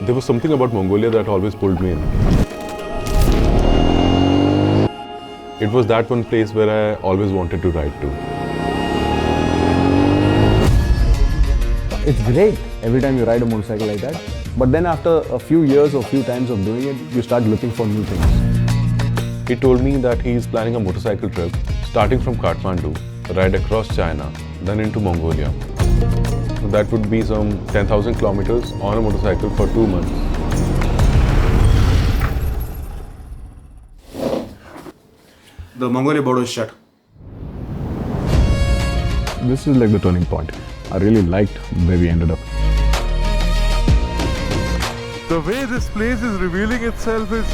There was something about Mongolia that always pulled me in. It was that one place where I always wanted to ride to. It's great every time you ride a motorcycle like that. But then after a few years or few times of doing it, you start looking for new things. He told me that he is planning a motorcycle trip starting from Kathmandu, ride across China, then into Mongolia. So that would be some 10,000 kilometers on a motorcycle for 2 months. The Mongolia border is shut. This is like the turning point. I really liked where we ended up. The way this place is revealing itself is